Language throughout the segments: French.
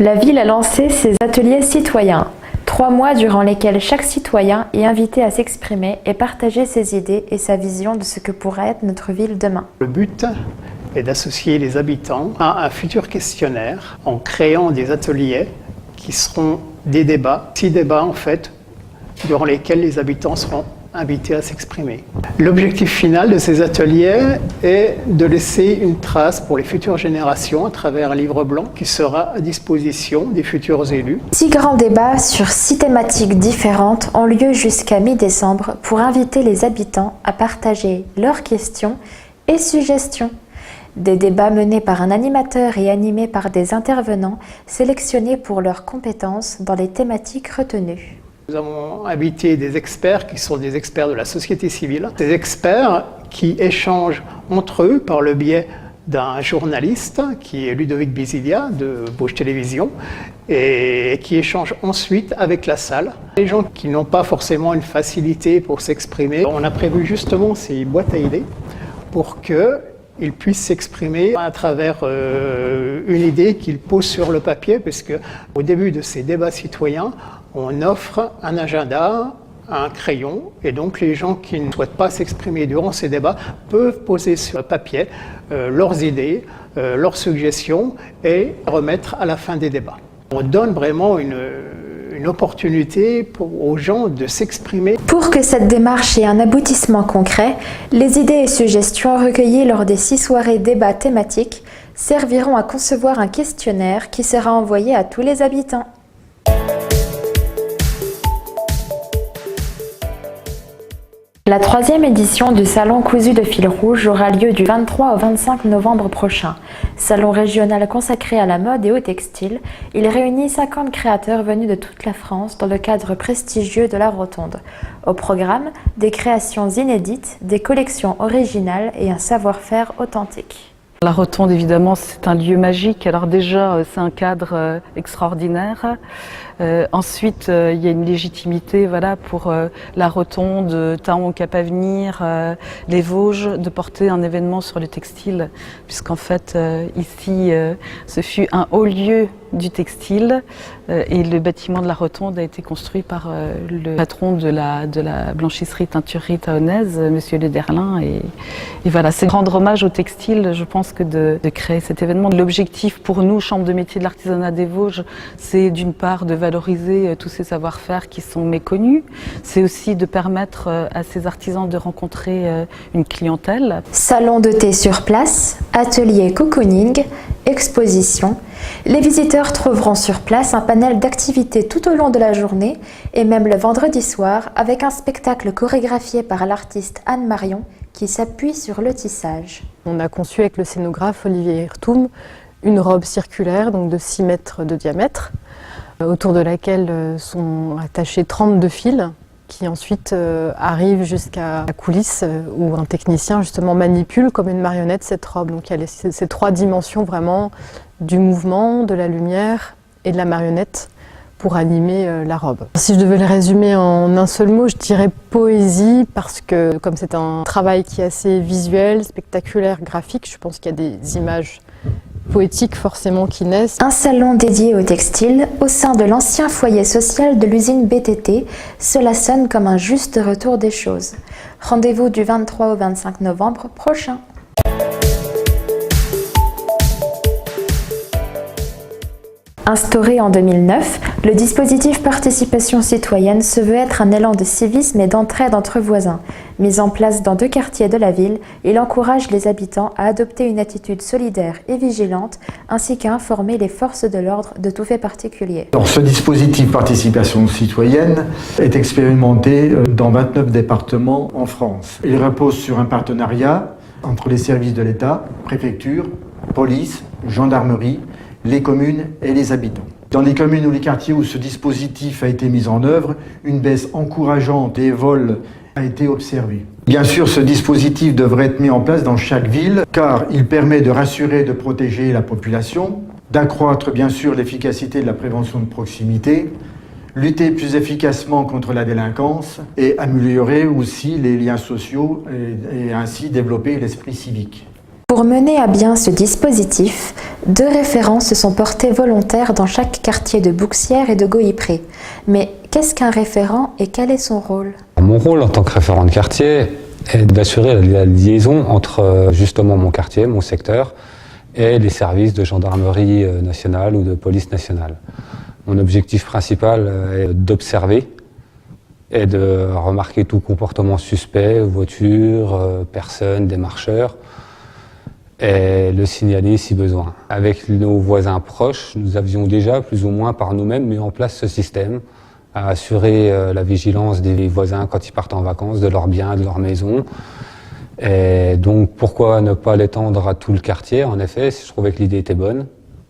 La ville a lancé ses ateliers citoyens, 3 mois durant lesquels chaque citoyen est invité à s'exprimer et partager ses idées et sa vision de ce que pourrait être notre ville demain. Le but est d'associer les habitants à un futur questionnaire en créant des ateliers qui seront des débats, 6 débats en fait, durant lesquels les habitants seront invités à s'exprimer. L'objectif final de ces ateliers est de laisser une trace pour les futures générations à travers un livre blanc qui sera à disposition des futurs élus. 6 grands débats sur 6 thématiques différentes ont lieu jusqu'à mi-décembre pour inviter les habitants à partager leurs questions et suggestions. Des débats menés par un animateur et animés par des intervenants sélectionnés pour leurs compétences dans les thématiques retenues. Nous avons invité des experts qui sont des experts de la société civile, des experts qui échangent entre eux par le biais d'un journaliste qui est Ludovic Bisilia de Bauge Télévision et qui échangent ensuite avec la salle. Les gens qui n'ont pas forcément une facilité pour s'exprimer, on a prévu justement ces boîtes à idées pour qu'ils puissent s'exprimer à travers une idée qu'ils posent sur le papier, parce qu'au début de ces débats citoyens, on offre un agenda, un crayon, et donc les gens qui ne souhaitent pas s'exprimer durant ces débats peuvent poser sur le papier leurs idées, leurs suggestions et remettre à la fin des débats. On donne vraiment une opportunité aux gens de s'exprimer. Pour que cette démarche ait un aboutissement concret, les idées et suggestions recueillies lors des 6 soirées débats thématiques serviront à concevoir un questionnaire qui sera envoyé à tous les habitants. La 3e édition du Salon Cousu de fil rouge aura lieu du 23 au 25 novembre prochain. Salon régional consacré à la mode et au textile, il réunit 50 créateurs venus de toute la France dans le cadre prestigieux de la Rotonde. Au programme, des créations inédites, des collections originales et un savoir-faire authentique. La Rotonde, évidemment, c'est un lieu magique. Alors déjà, c'est un cadre extraordinaire. Ensuite, il y a une légitimité, voilà, pour la Rotonde, Taon, Cap-Avenir, les Vosges, de porter un événement sur le textile, puisqu'en fait, ici, ce fut un haut lieu du textile et le bâtiment de la Rotonde a été construit par le patron de la blanchisserie-teinturerie taonnaise, Monsieur Lederlin. Et voilà, c'est rendre hommage au textile, je pense, que de créer cet événement. L'objectif pour nous, Chambre de métier de l'artisanat des Vosges, c'est d'une part de valoriser tous ces savoir-faire qui sont méconnus, c'est aussi de permettre à ces artisans de rencontrer une clientèle. Salon de thé sur place, atelier cocooning, exposition. Les visiteurs trouveront sur place un panel d'activités tout au long de la journée et même le vendredi soir avec un spectacle chorégraphié par l'artiste Anne Marion qui s'appuie sur le tissage. On a conçu avec le scénographe Olivier Hirtoum une robe circulaire donc de 6 mètres de diamètre autour de laquelle sont attachés 32 fils qui ensuite arrivent jusqu'à la coulisse où un technicien justement manipule comme une marionnette cette robe. Donc il y a ces 3 dimensions vraiment du mouvement, de la lumière et de la marionnette pour animer la robe. Si je devais le résumer en un seul mot, je dirais poésie, parce que comme c'est un travail qui est assez visuel, spectaculaire, graphique, je pense qu'il y a des images poétiques forcément qui naissent. Un salon dédié au textile au sein de l'ancien foyer social de l'usine BTT, cela sonne comme un juste retour des choses. Rendez-vous du 23 au 25 novembre prochain. Instauré en 2009, le dispositif Participation citoyenne se veut être un élan de civisme et d'entraide entre voisins. Mis en place dans 2 quartiers de la ville, il encourage les habitants à adopter une attitude solidaire et vigilante, ainsi qu'à informer les forces de l'ordre de tout fait particulier. Alors, ce dispositif Participation citoyenne est expérimenté dans 29 départements en France. Il repose sur un partenariat entre les services de l'État, préfecture, police, gendarmerie, les communes et les habitants. Dans les communes ou les quartiers où ce dispositif a été mis en œuvre, une baisse encourageante des vols a été observée. Bien sûr, ce dispositif devrait être mis en place dans chaque ville, car il permet de rassurer et de protéger la population, d'accroître bien sûr l'efficacité de la prévention de proximité, lutter plus efficacement contre la délinquance et améliorer aussi les liens sociaux et ainsi développer l'esprit civique. Pour mener à bien ce dispositif, 2 référents se sont portés volontaires dans chaque quartier de Bouxières et de Goypré. Mais qu'est-ce qu'un référent et quel est son rôle? Mon rôle en tant que référent de quartier est d'assurer la liaison entre justement mon quartier, mon secteur, et les services de gendarmerie nationale ou de police nationale. Mon objectif principal est d'observer et de remarquer tout comportement suspect, voiture, personnes, démarcheurs, et le signaler si besoin. Avec nos voisins proches, nous avions déjà plus ou moins par nous-mêmes mis en place ce système à assurer la vigilance des voisins quand ils partent en vacances, de leurs biens, de leur maison. Et donc pourquoi ne pas l'étendre à tout le quartier? En effet, je trouvais que l'idée était bonne,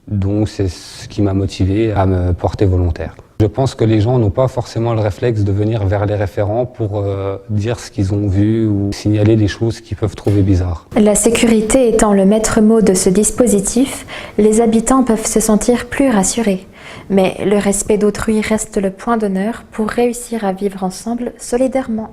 donc c'est ce qui m'a motivé à me porter volontaire. Je pense que les gens n'ont pas forcément le réflexe de venir vers les référents pour dire ce qu'ils ont vu ou signaler les choses qu'ils peuvent trouver bizarres. La sécurité étant le maître mot de ce dispositif, les habitants peuvent se sentir plus rassurés. Mais le respect d'autrui reste le point d'honneur pour réussir à vivre ensemble solidairement.